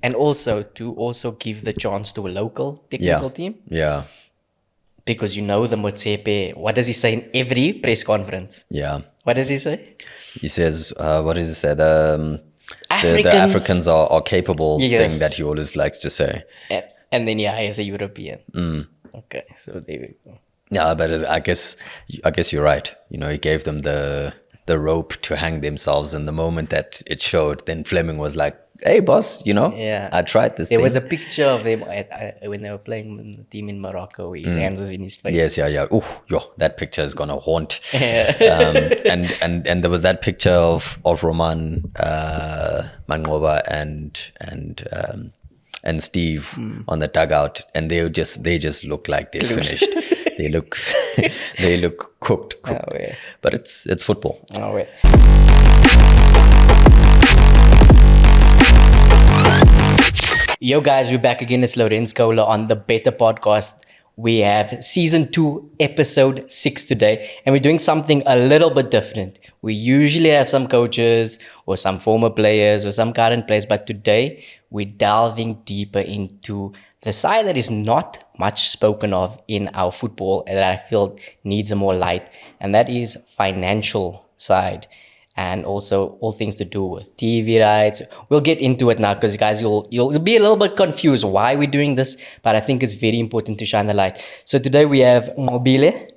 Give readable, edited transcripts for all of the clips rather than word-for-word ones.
And also to give the chance to a local technical team. Yeah. Because the Motsepe, what does he say in every press conference? Yeah. What does he say? He says, what does he say? The Africans, Africans are capable thing yes. that he always likes to say. And then, he's a European. Okay, so there we go. Yeah, but I guess you're right. He gave them the rope to hang themselves, and the moment that it showed, then Fleming was like, "Hey, boss, I tried this." There was a picture of them when they were playing the team in Morocco. His hands was in his face. Yes, yeah. That picture is gonna haunt. And there was that picture of Roman, Nqobile, and Steve on the dugout, and they just look like they're finished. They look cooked. Oh, yeah. But it's football. Oh, yeah. Yo guys, we're back again. It's Lorenz Kola on the Bettor podcast. We have season 2, episode 6 today, and we're doing something a little bit different. We usually have some coaches or some former players or some current players, but today we're delving deeper into the side that is not much spoken of in our football and that I feel needs a more light, and that is financial side. And also all things to do with TV rights. We'll get into it now because guys, you'll be a little bit confused why we're doing this, but I think it's very important to shine the light. So today we have Nqobile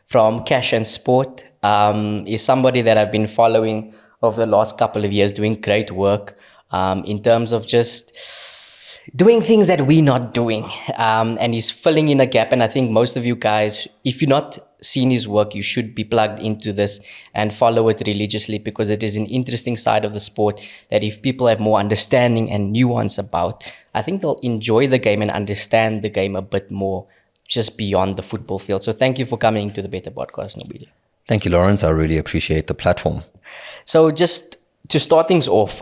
from Cash and Sport. Is somebody that I've been following over the last couple of years, doing great work in terms of just doing things that we're not doing. And he's filling in a gap. And I think most of you guys, if you're not seen his work, you should be plugged into this and follow it religiously, because it is an interesting side of the sport that if people have more understanding and nuance about, I think they'll enjoy the game and understand the game a bit more just beyond the football field. So thank you for coming to the Bettor podcast, Nqobile. Thank you, Lawrence. I really appreciate the platform. So just to start things off,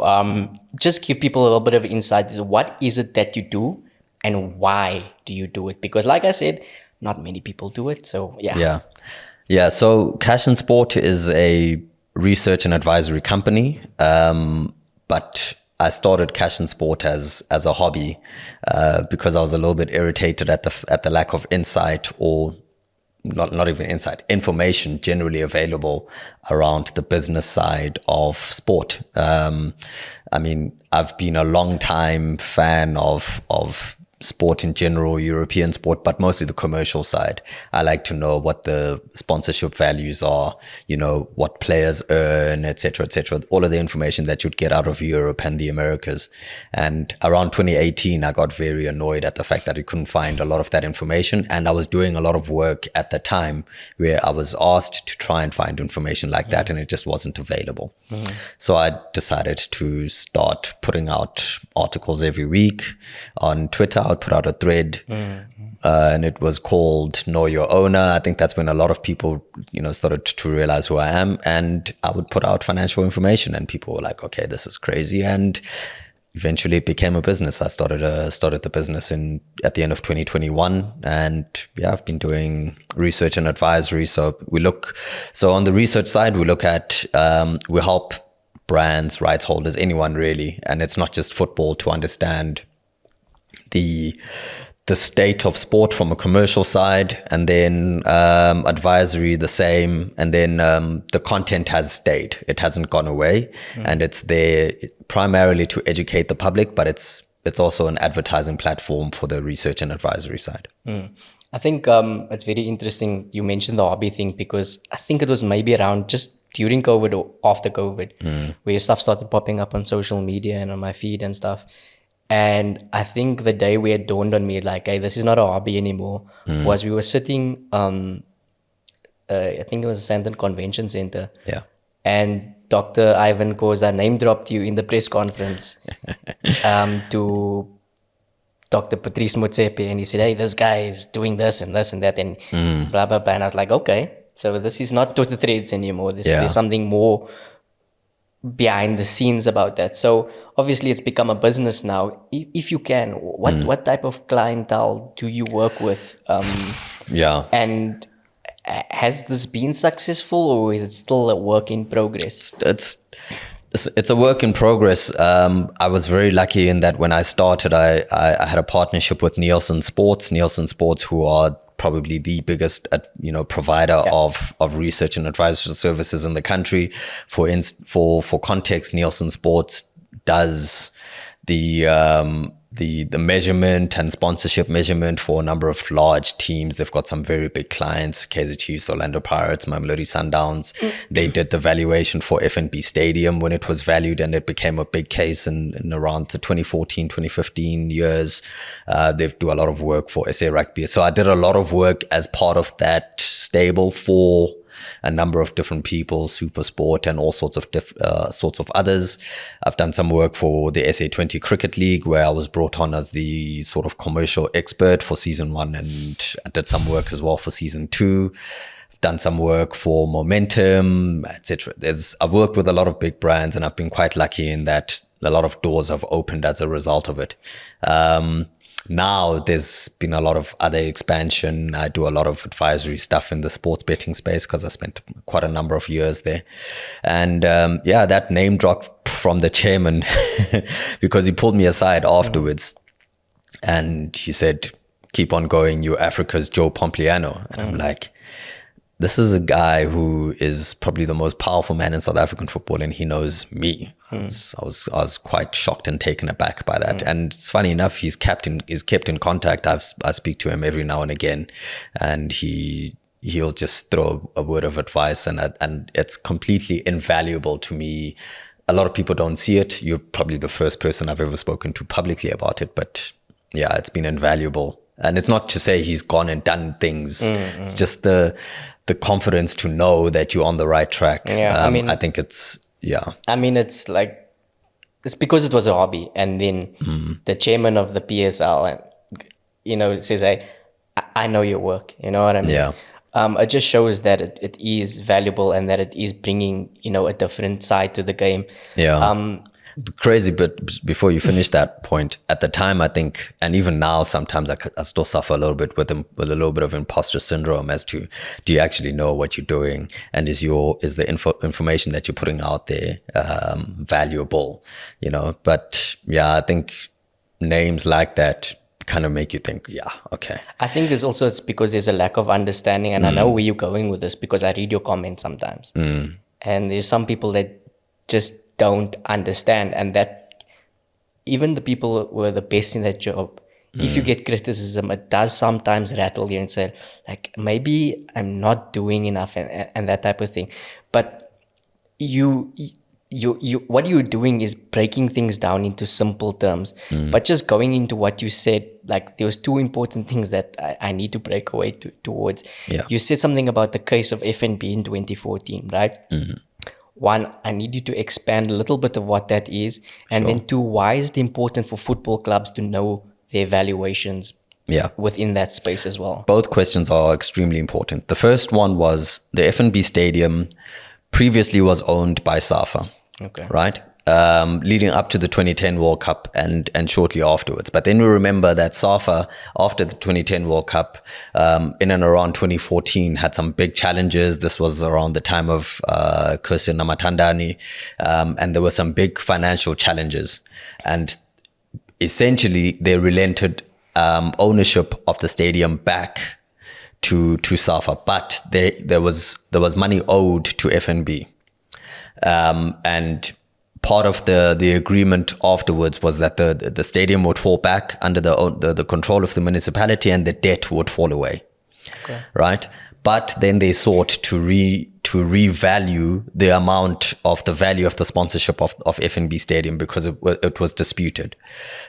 just give people a little bit of insight. What is it that you do and why do you do it? Because like I said, not many people do it. So Yeah. So Cash and Sport is a research and advisory company. But I started Cash and Sport as a hobby because I was a little bit irritated at the lack of insight, or not even insight, information generally available around the business side of sport. I mean, I've been a long time fan of sport in general, European sport, but mostly the commercial side. I like to know what the sponsorship values are, what players earn, etc., all of the information that you'd get out of Europe and the Americas. And around 2018, I got very annoyed at the fact that I couldn't find a lot of that information. And I was doing a lot of work at the time where I was asked to try and find information like that, and it just wasn't available. So I decided to start putting out articles every week on Twitter. I would put out a thread, and it was called Know Your Owner. I think that's when a lot of people, started to realize who I am. And I would put out financial information, and people were like, "Okay, this is crazy." And eventually, it became a business. I started the business at the end of 2021, and I've been doing research and advisory. So on the research side, we look at we help brands, rights holders, anyone really, and it's not just football, to understand the state of sport from a commercial side, and then advisory the same, and then the content has stayed. It hasn't gone away, and it's there primarily to educate the public, but it's also an advertising platform for the research and advisory side. I think it's very interesting you mentioned the hobby thing, because I think it was maybe around just during COVID or after COVID where stuff started popping up on social media and on my feed and stuff. And I think the day where it dawned on me, like, hey, this is not a hobby anymore, was we were sitting, I think it was Sandton Convention Center. Yeah. And Dr. Ivan Koza name dropped you in the press conference to Dr. Patrice Motsepe. And he said, hey, this guy is doing this and this and that and blah, blah, blah. And I was like, okay, so this is not Twitter threads anymore. There's something more behind the scenes about that. So obviously it's become a business now. If you can, what type of clientele do you work with? And has this been successful, or is it still a work in progress? It's a work in progress. I was very lucky in that when I started, I had a partnership with Nielsen Sports, who are probably the biggest, provider of research and advisory services in the country. For context, Nielsen Sports does the measurement and sponsorship measurement for a number of large teams. They've got some very big clients: Kaizer Chiefs, Orlando Pirates, Mamelodi Sundowns. They did the valuation for FNB Stadium when it was valued, and it became a big case in around the 2014, 2015 years. They do a lot of work for SA Rugby. So I did a lot of work as part of that stable for a number of different people, SuperSport and all sorts of others. I've done some work for the SA20 Cricket League, where I was brought on as the sort of commercial expert for season 1, and I did some work as well for season 2. I've done some work for Momentum, etc. I've worked with a lot of big brands, and I've been quite lucky in that a lot of doors have opened as a result of it. Now there's been a lot of other expansion. I do a lot of advisory stuff in the sports betting space because I spent quite a number of years there. And that name dropped from the chairman because he pulled me aside afterwards and he said, "Keep on going, you're Africa's Joe Pompliano." And I'm like, this is a guy who is probably the most powerful man in South African football, and he knows me. I was quite shocked and taken aback by that. And it's funny enough, he's kept in contact. I speak to him every now and again, and he'll just throw a word of advice, and it's completely invaluable to me. A lot of people don't see it. You're probably the first person I've ever spoken to publicly about it, but yeah, it's been invaluable. And it's not to say he's gone and done things. It's just the confidence to know that you're on the right track. Yeah, I think it's, yeah. It's like, it's because it was a hobby. And then the chairman of the PSL, says, I know your work. You know what I mean? Yeah. It just shows that it is valuable and that it is bringing, a different side to the game. Yeah. Crazy, but before you finish that point, at the time, I think, and even now, sometimes I still suffer a little bit with a little bit of imposter syndrome as to, do you actually know what you're doing, and is the information that you're putting out there valuable, But yeah, I think names like that kind of make you think, yeah, okay. I think it's because there's a lack of understanding, and I know where you're going with this because I read your comments sometimes, and there's some people that just don't understand, and that even the people who are the best in that job, if you get criticism, it does sometimes rattle you and say, like, maybe I'm not doing enough and that type of thing. But you what you're doing is breaking things down into simple terms. But just going into what you said, like, there was two important things that I need to break away towards. Yeah. You said something about the case of FNB in 2014, right? One, I need you to expand a little bit of what that is. And then two, why is it important for football clubs to know their valuations within that space as well? Both questions are extremely important. The first one was the FNB Stadium previously was owned by SAFA, right? Leading up to the 2010 World Cup and shortly afterwards. But then we remember that SAFA, after the 2010 World Cup, in and around 2014, had some big challenges. This was around the time of Kirsten Namatandani, and there were some big financial challenges. And essentially, they relented ownership of the stadium back to SAFA, but there was money owed to FNB, and part of the agreement afterwards was that the stadium would fall back under the control of the municipality and the debt would fall away, right? But then they sought to revalue the amount of the value of the sponsorship of FNB Stadium because it was disputed.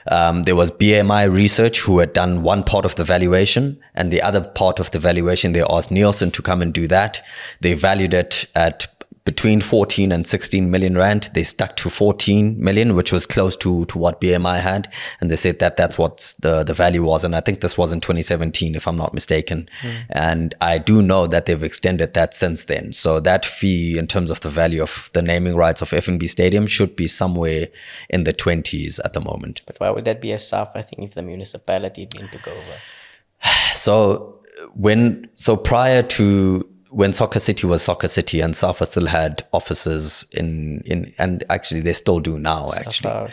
There was BMI Research who had done one part of the valuation, and the other part of the valuation, they asked Nielsen to come and do that. They valued it at between 14 and 16 million rand. They stuck to 14 million, which was close to what BMI had. And they said that's what the value was. And I think this was in 2017, if I'm not mistaken. And I do know that they've extended that since then. So that fee in terms of the value of the naming rights of FNB Stadium should be somewhere in the 20s at the moment. But why would that be a SAFA thing if the municipality didn't took over? So prior to when Soccer City was Soccer City and Safa still had offices in and actually they still do now, actually.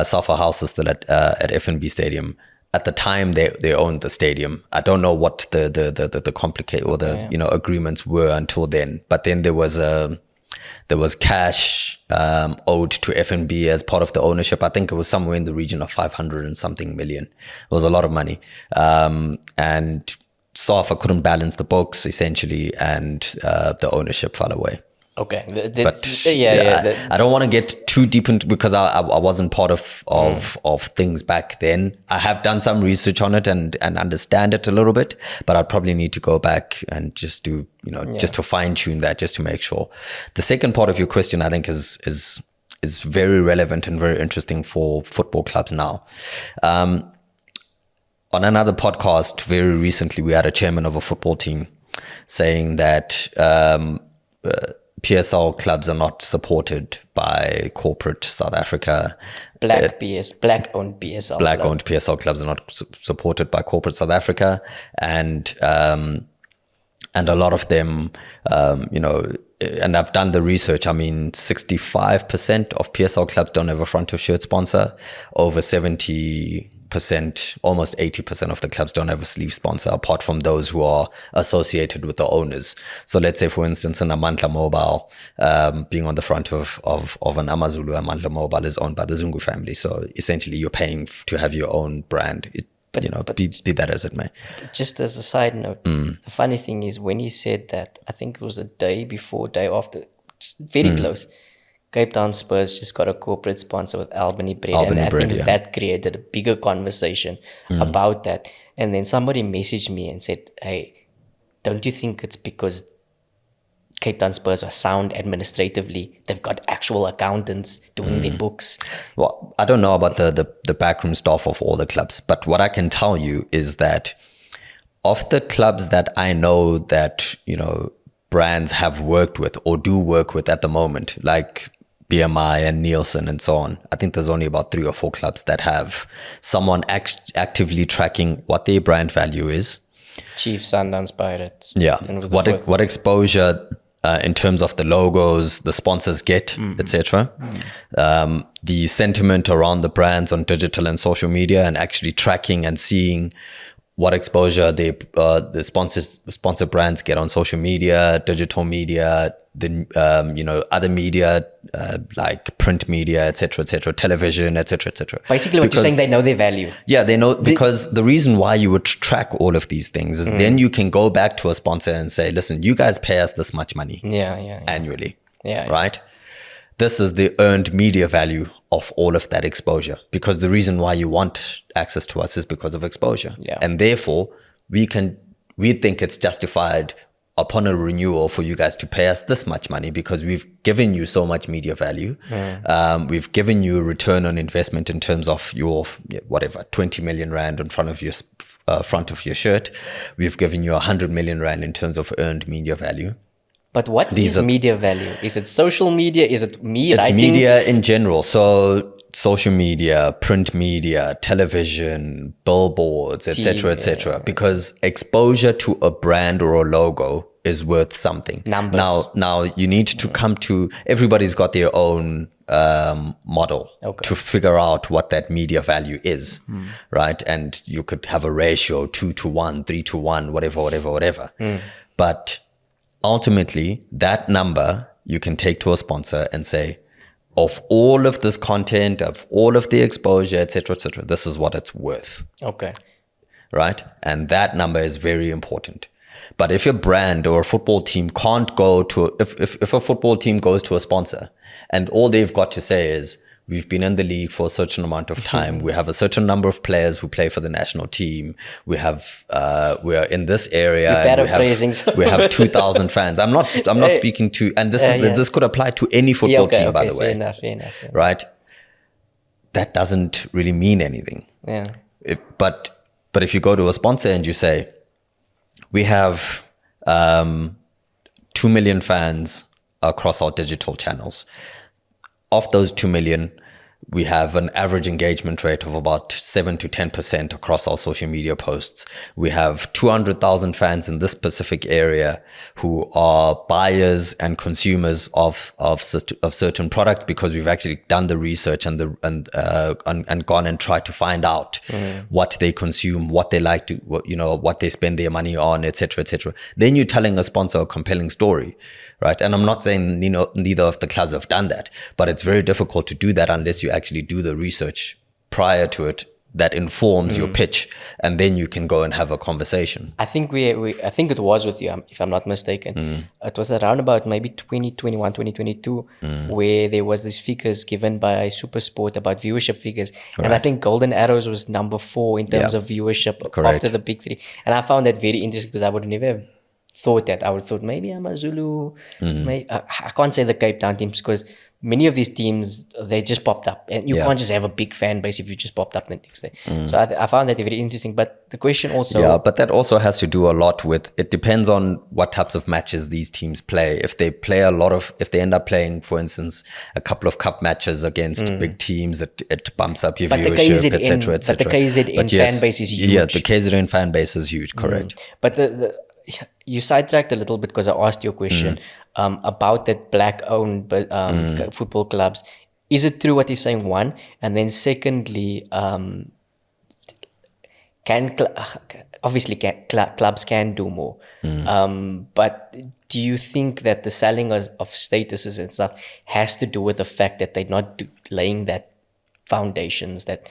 Safa House is still at FNB Stadium. At the time, they owned the stadium. I don't know what the complicate or the agreements were until then. But then there was cash owed to FNB as part of the ownership. I think it was somewhere in the region of 500 and something million. It was a lot of money, and Safa couldn't balance the books essentially, and the ownership fell away. Okay, I don't want to get too deep into, because I wasn't part of things back then. I have done some research on it and understand it a little bit, but I'd probably need to go back and just do just to fine tune that, just to make sure. The second part of your question, I think, is very relevant and very interesting for football clubs now. On another podcast very recently, we had a chairman of a football team saying that PSL clubs are not supported by corporate South Africa. Black-owned PSL. Black-owned PSL clubs are not supported by corporate South Africa, and a lot of them, and I've done the research. I mean, 65% of PSL clubs don't have a front of shirt sponsor. Over 70%, almost 80% of the clubs don't have a sleeve sponsor, apart from those who are associated with the owners. So let's say, for instance, an Ndlovu being on the front of an AmaZulu, Ndlovu is owned by the Zungu family. So essentially, you're paying to have your own brand. Be that as it may. Just as a side note, the funny thing is, when he said that, I think it was a day after, very close. Cape Town Spurs just got a corporate sponsor with Albany Bread. And I think that created a bigger conversation about that. And then somebody messaged me and said, hey, don't you think it's because Cape Town Spurs are sound administratively? They've got actual accountants doing their books. Well, I don't know about the backroom staff of all the clubs, but what I can tell you is that of the clubs that I know that, brands have worked with or do work with at the moment, like BMI and Nielsen and so on, I think there's only about 3 or 4 clubs that have someone actively tracking what their brand value is. Chiefs, Sundowns, Pirates. Yeah. What exposure in terms of the logos, the sponsors get, etc. The sentiment around the brands on digital and social media, and actually tracking and seeing what exposure the sponsor brands get on social media, digital media, the other media like print media, etc., television, etc. Basically, what you're saying, they know their value. Yeah, they know, because the reason why you would track all of these things is then you can go back to a sponsor and say, listen, you guys pay us this much money annually, right? This is the earned media value of all of that exposure, because the reason why you want access to us is because of exposure. And therefore, we think it's justified upon a renewal for you guys to pay us this much money, because we've given you so much media value. We've given you a return on investment in terms of your, 20 million rand in front of your shirt. We've given you 100 million rand in terms of earned media value. But what is media value? Is it social media? Is it writing? Media in general. So social media, print media, television, billboards, etc. Because exposure to a brand or a logo is worth something. Numbers. Now you need to come to, everybody's got their own model to figure out what that media value is, right? And you could have a ratio 2-1, 3-1, whatever. But ultimately, that number you can take to a sponsor and say, of all of this content, of all of the exposure, etc., this is what it's worth. Right? And that number is very important. But if your brand or a football team can't go to, if a football team goes to a sponsor and all they've got to say is, we've been in the league for a certain amount of time. We have a certain number of players who play for the national team. We have, we are in this area. We have 2,000 fans. I'm not speaking to, and this could apply to any football team, by the way. Fair enough. Right? That doesn't really mean anything. But if you go to a sponsor and you say, we have 2 million fans across our digital channels. Of those 2 million, We have an average engagement rate of about 7 to 10% across our social media posts. We have 200,000 fans in this specific area who are buyers and consumers of certain products, because we've actually done the research and gone and tried to find out what they consume, what they like to, what they spend their money on, etc., etc. Then you're telling a sponsor a compelling story, right? And I'm not saying neither of the clubs have done that, but it's very difficult to do that unless you actually do the research prior to it that informs your pitch, and then you can go and have a conversation. I think I think it was with you, if I'm not mistaken. It was around about maybe 2021, 2022, where there was these figures given by SuperSport about viewership figures. And I think Golden Arrows was number 4 in terms of viewership after the big 3. And I found that very interesting, because I would never have thought that. I would have thought maybe AmaZulu, I can't say the Cape Town teams, because many of these teams, they just popped up, and you can't just have a big fan base if you just popped up the next day. So I found that very interesting. But the question also, but that also has to do a lot with, it depends on what types of matches these teams play. If they play if they end up playing, for instance, a couple of cup matches against big teams, it bumps up your viewership, etc., etc. But the KZN fan base is huge. Yes, the KZN fan base is huge, correct. But you sidetracked a little bit, because I asked you a question about that black-owned football clubs. Is it true what he's saying, one? And then secondly, obviously clubs can do more. But do you think that the selling of statuses and stuff has to do with the fact that they're not laying that foundations that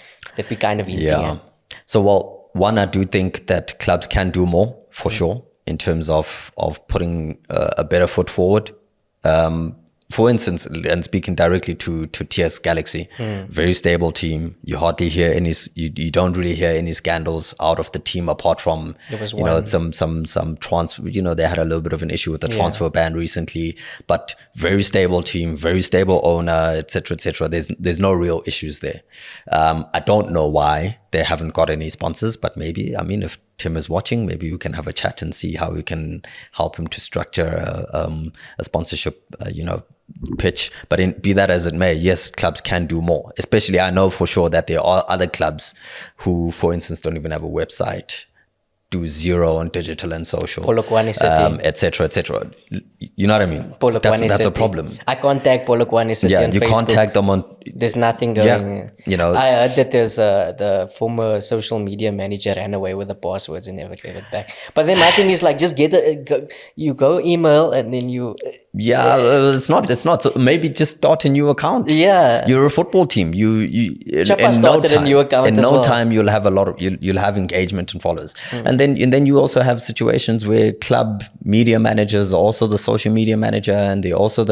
we kind of hinting at? So, well, one, I do think that clubs can do more, for sure, in terms of putting a better foot forward. For instance, and speaking directly to TS Galaxy, very stable team. You hardly hear any, you don't really hear any scandals out of the team, apart from, some transfer, they had a little bit of an issue with the transfer ban recently, but very stable team, very stable owner, etc., etc. There's no real issues there. I don't know why they haven't got any sponsors, but maybe, if Tim is watching, maybe we can have a chat and see how we can help him to structure a sponsorship, pitch. But be that as it may, yes, clubs can do more. Especially, I know for sure that there are other clubs who, for instance, don't even have a website, do zero on digital and social, etc., etc. You know what I mean? That's a problem. I contact Polokwane on you Facebook. Contact them on. There's nothing going. I heard that there's the former social media manager ran away with the passwords and never gave it back. But then my thing is, like, just you go email and then you. It's not. So maybe just start a new account. Yeah, you're a football team. A new account. In no time, you'll have you'll have engagement and followers, and then you also have situations where club media managers are also the social media manager, and they're also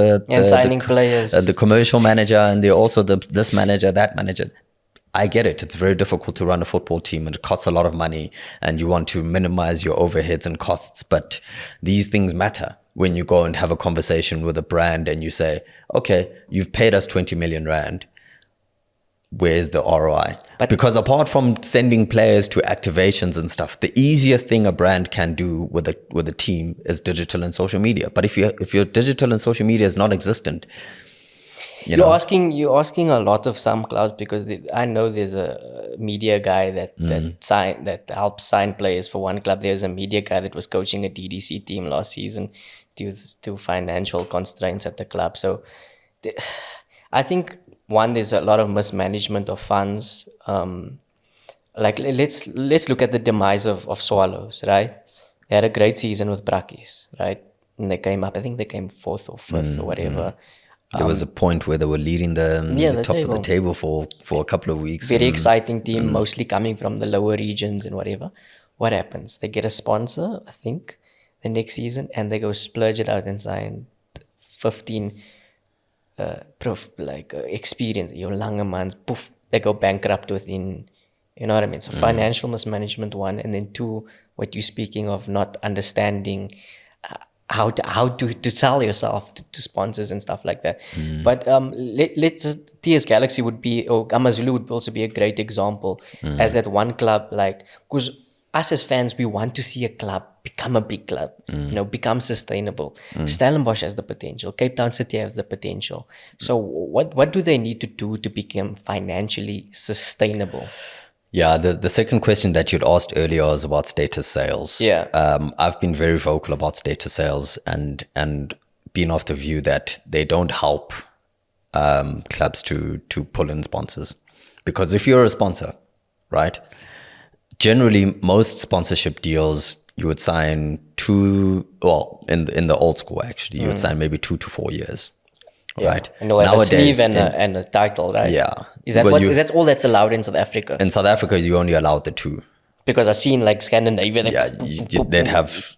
signing players, the commercial manager, and they're also this manager, that manager. I get it. It's very difficult to run a football team, and it costs a lot of money, and you want to minimize your overheads and costs. But these things matter when you go and have a conversation with a brand and you say, okay, you've paid us 20 million rand. Where's the ROI? Because apart from sending players to activations and stuff, the easiest thing a brand can do with a team is digital and social media. But if your digital and social media is non-existent, you're asking a lot of some clubs, because I know there's a media guy that helps sign players for one club. There's a media guy that was coaching a DDC team last season due to financial constraints at the club. So I think, one, there's a lot of mismanagement of funds. Like, let's look at the demise of Swallows, right? They had a great season with Brakkies, right? And they came up, I think they came 4th or 5th or whatever. There was a point where they were leading the top of the table for a couple of weeks. Very exciting team, mostly coming from the lower regions and whatever. What happens? They get a sponsor, I think, the next season, and they go splurge it out and sign 15 experience. Your Langemans, poof, they go bankrupt within, you know what I mean? So financial mismanagement, one, and then two, what you're speaking of, not understanding how to sell yourself to sponsors and stuff like that. But let's just, TS Galaxy would be, or AmaZulu would also be a great example as that one club, like, because us as fans, we want to see a club become a big club, become sustainable. Stellenbosch has the potential. Cape Town City has the potential. So what do they need to do to become financially sustainable? Yeah, the second question that you'd asked earlier was about status sales. Yeah. I've been very vocal about status sales and been of the view that they don't help clubs to pull in sponsors. Because if you're a sponsor, right, generally most sponsorship deals you would sign in the old school actually, you would sign maybe 2 to 4 years. Right. And you'll have a sleeve and a title, right? Yeah. Is that all that's allowed in South Africa? In South Africa, you only allowed the 2. Because I've seen like Scandinavia. They'd have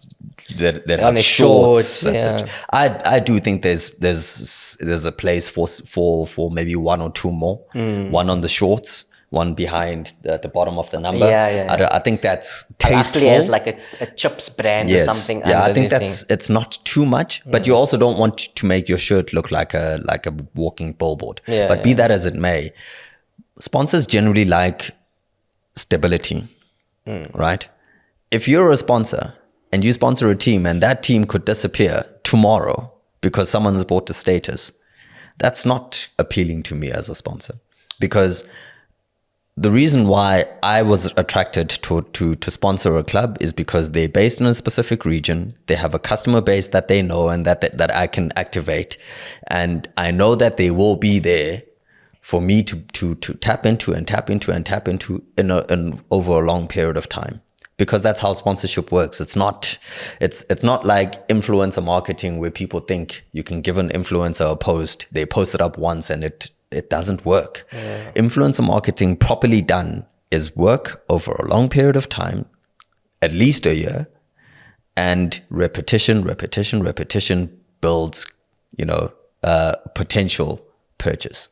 on the shorts. And yeah. such. I do think there's a place for maybe 1 or 2 more. One on the shorts, one behind the bottom of the number. I think that's tasteful. Actually has like a chips brand or something. Yeah, I think it's not too much, but you also don't want to make your shirt look like a walking billboard. But be that as it may, sponsors generally like stability, right? If you're a sponsor and you sponsor a team and that team could disappear tomorrow because someone has bought the status, that's not appealing to me as a sponsor. Because the reason why I was attracted to sponsor a club is because they're based in a specific region. They have a customer base that they know and that I can activate. And I know that they will be there for me to tap into in over a long period of time. Because that's how sponsorship works. It's not like influencer marketing where people think you can give an influencer a post, they post it up once and it doesn't work. Yeah. Influencer marketing properly done is work over a long period of time, at least a year, and repetition builds, potential purchase.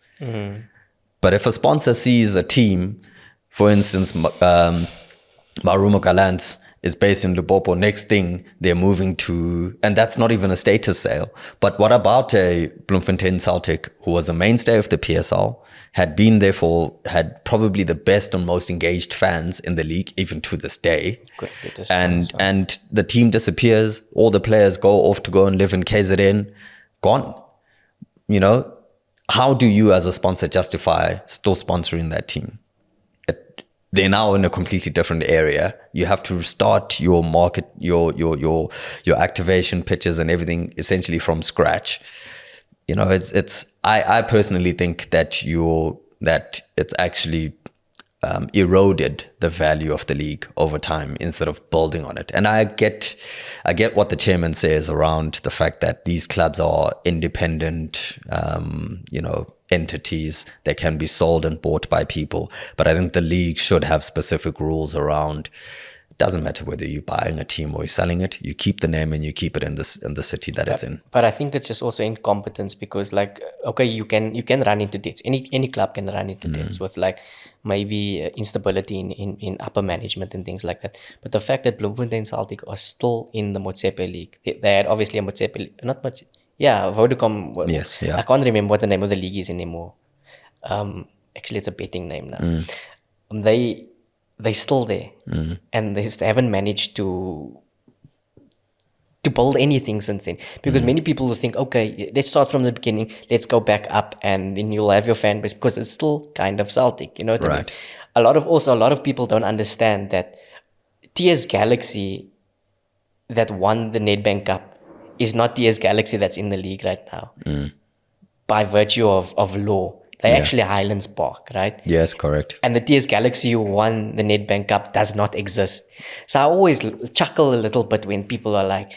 But if a sponsor sees a team, for instance, Marumo Gallants is based in Limpopo. Next thing, they're moving to, and that's not even a status sale. But what about a Bloemfontein Celtic, who was the mainstay of the PSL, had been there had probably the best and most engaged fans in the league, even to this day. And the team disappears, all the players go off to go and live in KZN, gone. How do you as a sponsor justify still sponsoring that team? They're now in a completely different area. You have to start your market, your activation pitches and everything essentially from scratch. I personally think that it's actually eroded the value of the league over time instead of building on it. And I get what the chairman says around the fact that these clubs are independent, entities that can be sold and bought by people. But I think the league should have specific rules around. It doesn't matter whether you're buying a team or you're selling it. You keep the name and you keep it in the city that it's in. But I think it's just also incompetence because, you can run into debts. Any club can run into debts with maybe instability in upper management and things like that. But the fact that Bloemfontein Celtic are still in the Motsepe League, they had obviously a Motsepe, not Motsepe. Yeah, Vodacom. Yes, yeah. I can't remember what the name of the league is anymore. Actually, it's a betting name now. They're still there, and they haven't managed to build anything since then. Because many people will think, okay, let's start from the beginning. Let's go back up, and then you'll have your fan base because it's still kind of Celtic. You know what I mean? A lot of people don't understand that TS Galaxy that won the Nedbank Cup is not TS Galaxy that's in the league right now. By virtue of law. They're actually Highlands Park, right? Yes, correct. And the TS Galaxy who won the Nedbank Cup does not exist. So I always chuckle a little bit when people are like,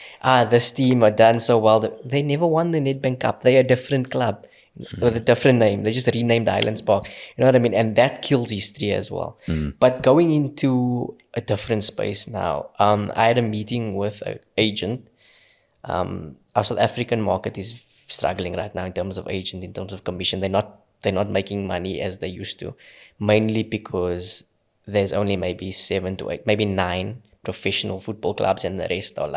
this team are done so well. They never won the Nedbank Cup. They're a different club with a different name. They just renamed Highlands Park. You know what I mean? And that kills history as well. But going into a different space now, I had a meeting with an agent. Our South African market is struggling right now in terms of agent, in terms of commission. They're not making money as they used to, mainly because there's only maybe 7 to 8, maybe 9 professional football clubs, and the rest are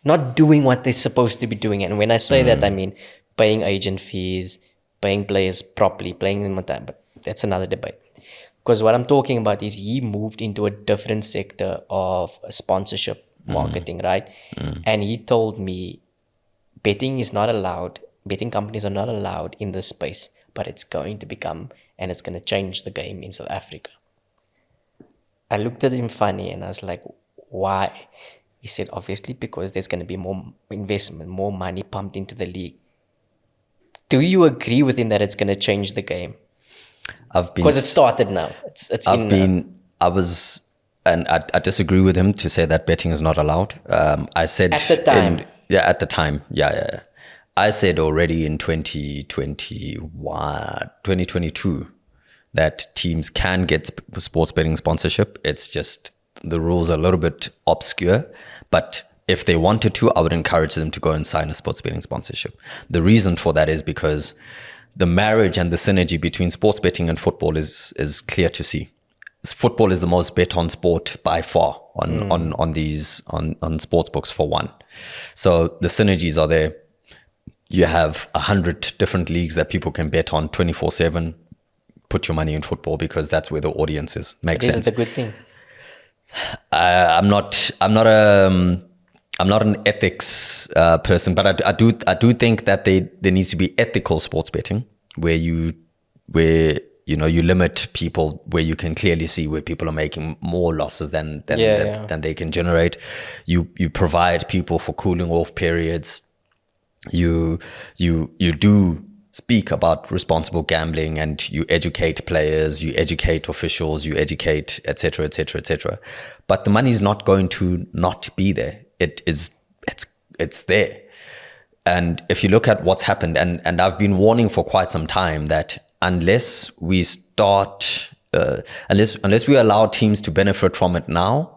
not doing what they're supposed to be doing. And when I say that, I mean paying agent fees, paying players properly, playing them on time. But that's another debate. Because what I'm talking about is he moved into a different sector of sponsorship marketing, right? And he told me betting companies are not allowed in this space, but it's going to become, and it's going to change the game in South Africa. I looked at him funny and I was like, why? He said, obviously, because there's going to be more investment, more money pumped into the league. Do you agree with him that it's going to change the game? Because it started now. I disagree with him to say that betting is not allowed. I said at the time. At the time. Yeah. I said already in 2022 that teams can get sports betting sponsorship. It's just the rules are a little bit obscure, but if they wanted to, I would encourage them to go and sign a sports betting sponsorship. The reason for that is because the marriage and the synergy between sports betting and football is clear to see. Football is the most bet on sport by far on sports books for one. So the synergies are there. You have 100 different leagues that people can bet on 24/7. Put your money in football because that's where the audience is. Makes sense. It's a good thing. I'm not an ethics person, but I do think that there needs to be ethical sports betting where you limit people, where you can clearly see where people are making more losses than they can generate. You provide people for cooling off periods. You do speak about responsible gambling, and you educate players, you educate officials, you educate etc. But the money is not going to not be there. It's there. And if you look at what's happened, and I've been warning for quite some time that unless we allow teams to benefit from it now,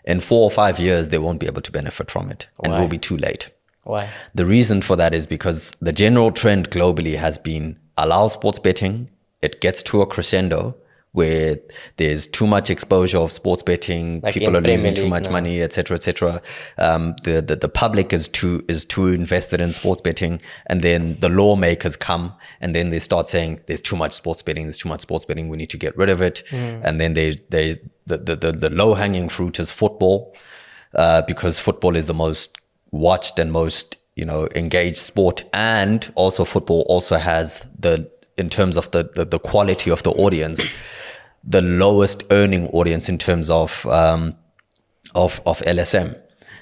in 4 or 5 years they won't be able to benefit from it. And it will be too late. Why? The reason for that is because the general trend globally has been allow sports betting. It gets to a crescendo where there's too much exposure of sports betting, like people are losing too much money, etc. The public is too invested in sports betting, and then the lawmakers come and then they start saying there's too much sports betting, we need to get rid of it. And then the low hanging fruit is football, because football is the most watched and most engaged sport, and also football also has in terms of the quality of the audience, the lowest earning audience in terms of LSM.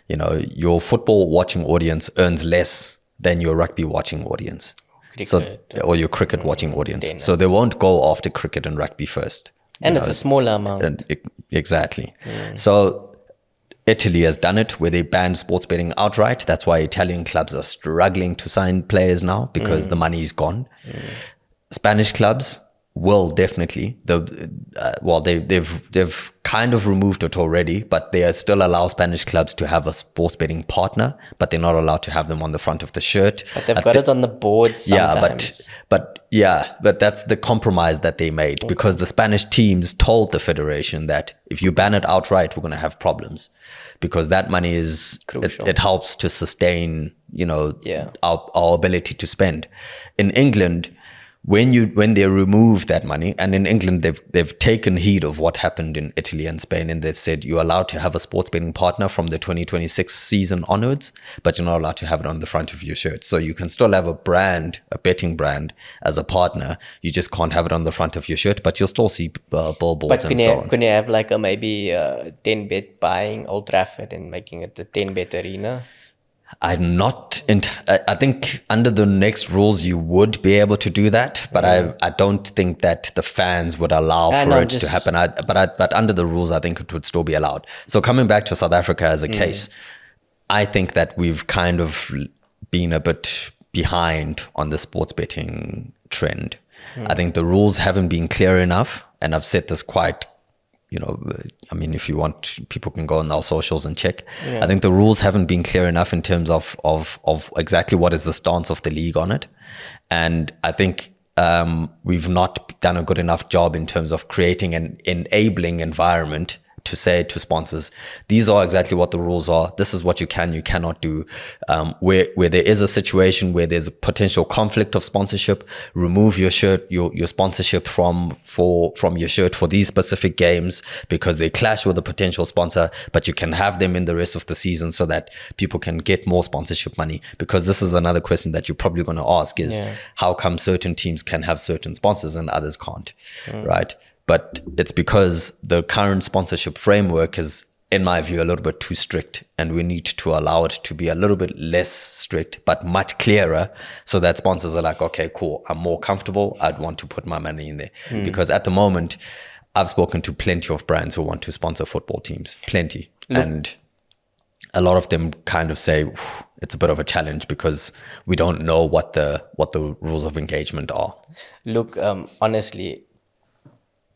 Your football watching audience earns less than your rugby watching audience, or your cricket watching audience. Tennis. So they won't go after cricket and rugby first. And it's a smaller amount. Exactly. So Italy has done it where they banned sports betting outright. That's why Italian clubs are struggling to sign players now, because the money is gone. Spanish clubs will definitely. They've kind of removed it already, but they still allow Spanish clubs to have a sports betting partner, but they're not allowed to have them on the front of the shirt. But they've got it on the board sometimes. But that's the compromise that they made, because the Spanish teams told the federation that if you ban it outright, we're going to have problems, because that money is crucial. It helps to sustain, our ability to spend. In England, when they remove that money, and in England they've taken heed of what happened in Italy and Spain, and they've said you're allowed to have a sports betting partner from the 2026 season onwards, but you're not allowed to have it on the front of your shirt. So you can still have a betting brand as a partner, you just can't have it on the front of your shirt, but you'll still see billboards and so on. Can you have like maybe 10-bet buying Old Trafford and making it the 10-bet arena? I think under the next rules you would be able to do that, but I don't think that the fans would allow to happen. But under the rules, I think it would still be allowed. So coming back to South Africa as a case, I think that we've kind of been a bit behind on the sports betting trend. I think the rules haven't been clear enough, and I've said this quite. If you want, people can go on our socials and check. I think the rules haven't been clear enough in terms of exactly what is the stance of the league on it. And I think we've not done a good enough job in terms of creating an enabling environment to say to sponsors, these are exactly what the rules are. This is what you cannot do. Where there is a situation where there's a potential conflict of sponsorship, remove your shirt, your sponsorship from your shirt for these specific games because they clash with a potential sponsor, but you can have them in the rest of the season so that people can get more sponsorship money. Because this is another question that you're probably going to ask is how come certain teams can have certain sponsors and others can't, right? But it's because the current sponsorship framework is, in my view, a little bit too strict, and we need to allow it to be a little bit less strict, but much clearer, so that sponsors are like, okay, cool, I'm more comfortable, I'd want to put my money in there. Because at the moment, I've spoken to plenty of brands who want to sponsor football teams, plenty. And a lot of them kind of say it's a bit of a challenge because we don't know what the rules of engagement are. Look, honestly,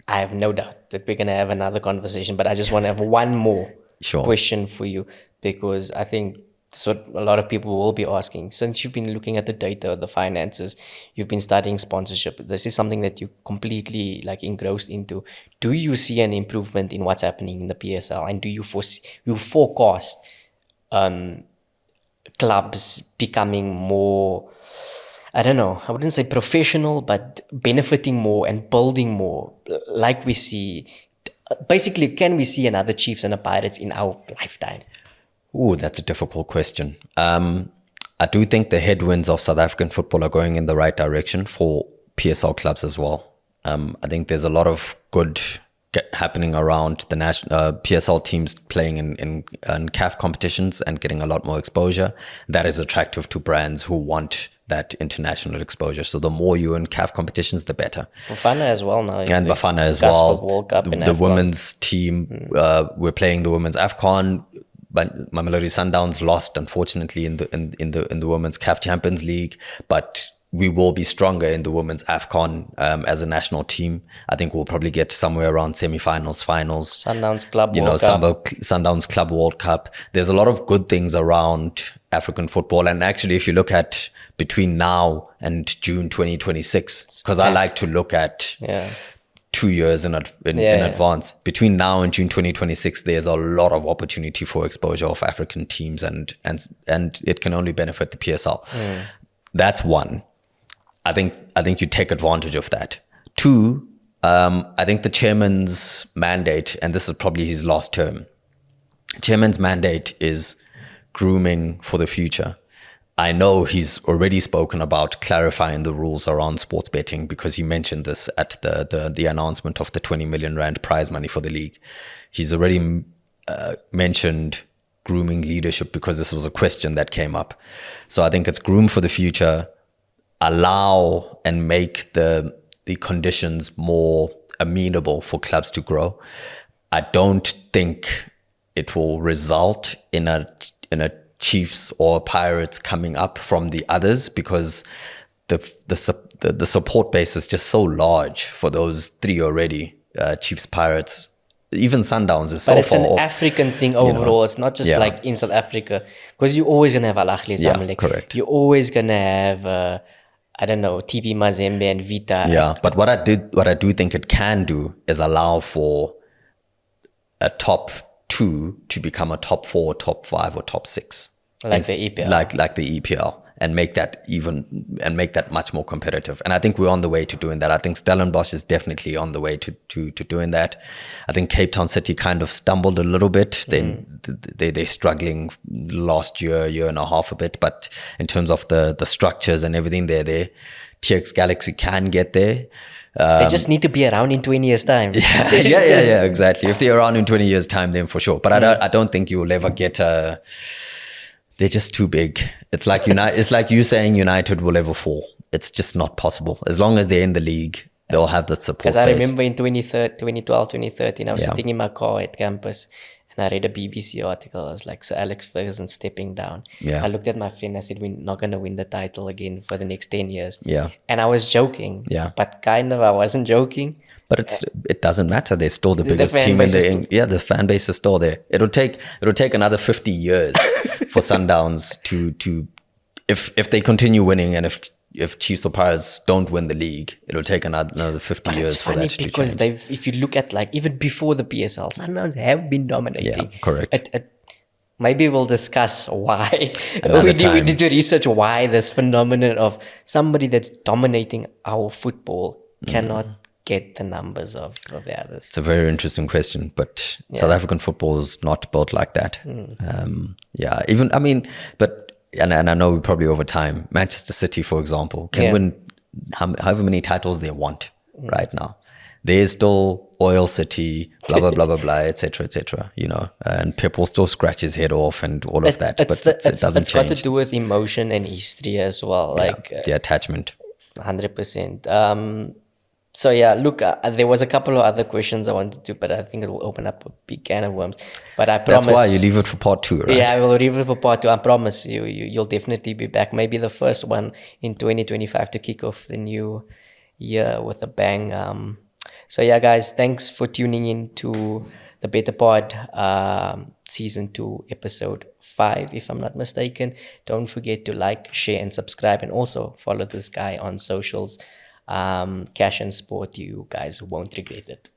I have no doubt that we're going to have another conversation, but I just want to have one more question for you, because I think that's what a lot of people will be asking. Since you've been looking at the data, the finances, you've been studying sponsorship, this is something that you completely like engrossed into. Do you see an improvement in what's happening in the PSL? And do you forecast clubs becoming more, I don't know, I wouldn't say professional, but benefiting more and building more, like we see? Basically, can we see another Chiefs and a Pirates in our lifetime? Ooh, that's a difficult question. I do think the headwinds of South African football are going in the right direction for PSL clubs as well. I think there's a lot of good happening around the national PSL teams playing in CAF competitions and getting a lot more exposure. That is attractive to brands who want that international exposure. So the more you're in CAF competitions, the better. Bafana as well now. And Bafana as well. World Cup the women's team, we're playing the women's AFCON. But Mamelodi Sundowns lost, unfortunately, in the women's CAF Champions League. But we will be stronger in the women's AFCON as a national team. I think we'll probably get somewhere around semi-finals, finals. Sundowns Club World Cup. Sundowns Club World Cup. There's a lot of good things around African football. And actually, if you look at between now and June 2026, because I like to look at 2 years in advance. Between now and June 2026, there's a lot of opportunity for exposure of African teams, and it can only benefit the PSL. That's one. I think you take advantage of that. Two, I think the chairman's mandate, and this is probably his last term, chairman's mandate is grooming for the future. I know he's already spoken about clarifying the rules around sports betting, because he mentioned this at the announcement of the 20 million rand prize money for the league. He's already mentioned grooming leadership, because this was a question that came up. So I think it's groom for the future, allow and make the conditions more amenable for clubs to grow. I don't think it will result in a Chiefs or Pirates coming up from the others, because the support base is just so large for those three already. Chiefs, Pirates, even Sundowns is so far off. But it's an African thing overall. It's not just like in South Africa, because you're always gonna have Al Ahly, Zamalek. Correct. You're always gonna have I don't know, TP Mazembe and Vita. Yeah, but what I do think it can do is allow for a top 2 to become a top 4, top 5, or top 6, like the EPL, like the EPL, and make that much more competitive. And I think we're on the way to doing that. I think Stellenbosch is definitely on the way to doing that. I think Cape Town City kind of stumbled a little bit. They're struggling last year and a half a bit, but in terms of the structures and everything, they're there. TX Galaxy can get there. They just need to be around in 20 years' time. Yeah, exactly. If they're around in 20 years' time, then for sure. But I don't think you'll ever get they're just too big. It's like it's like you saying United will ever fall. It's just not possible. As long as they're in the league, they'll have that support base. Because I remember in 2012, 2013, I was sitting in my car at campus, and I read a BBC article. I was like, Sir Alex Ferguson stepping down. Yeah. I looked at my friend. I said, we're not going to win the title again for the next 10 years. Yeah. And I was joking. Yeah. But kind of I wasn't joking. But it doesn't matter. They're still the biggest team in the fan base is still there. It'll take another 50 years for Sundowns to if they continue winning, and if if Chiefs or Pirates don't win the league, it'll take another 50 But years it's for funny that to because change. if you look at like even before the PSL, Sundowns have been dominating. Yeah, correct. Maybe we'll discuss why. Another we time. need to research why this phenomenon of somebody that's dominating our football cannot get the numbers of the others. It's a very interesting question, but South African football is not built like that. Even, I mean, but, and I know we probably over time, Manchester City, for example, can win however many titles they want right now. There's still Oil City, blah, blah, blah, blah, blah, etc., you know, and Pep will still scratch his head off and all of that, but it doesn't It's change. got to do with emotion and history as well, like The attachment. 100%. So yeah, look, there was a couple of other questions I wanted to, but I think it will open up a big can of worms. But I promise. That's why you leave it for part 2, right? Yeah, I will leave it for part 2. I promise you'll definitely be back. Maybe the first one in 2025 to kick off the new year with a bang. So yeah, guys, thanks for tuning in to the Bettor Pod, season 2, episode 5, if I'm not mistaken. Don't forget to like, share, and subscribe, and also follow this guy on socials. Cash and Sport. You guys won't regret it.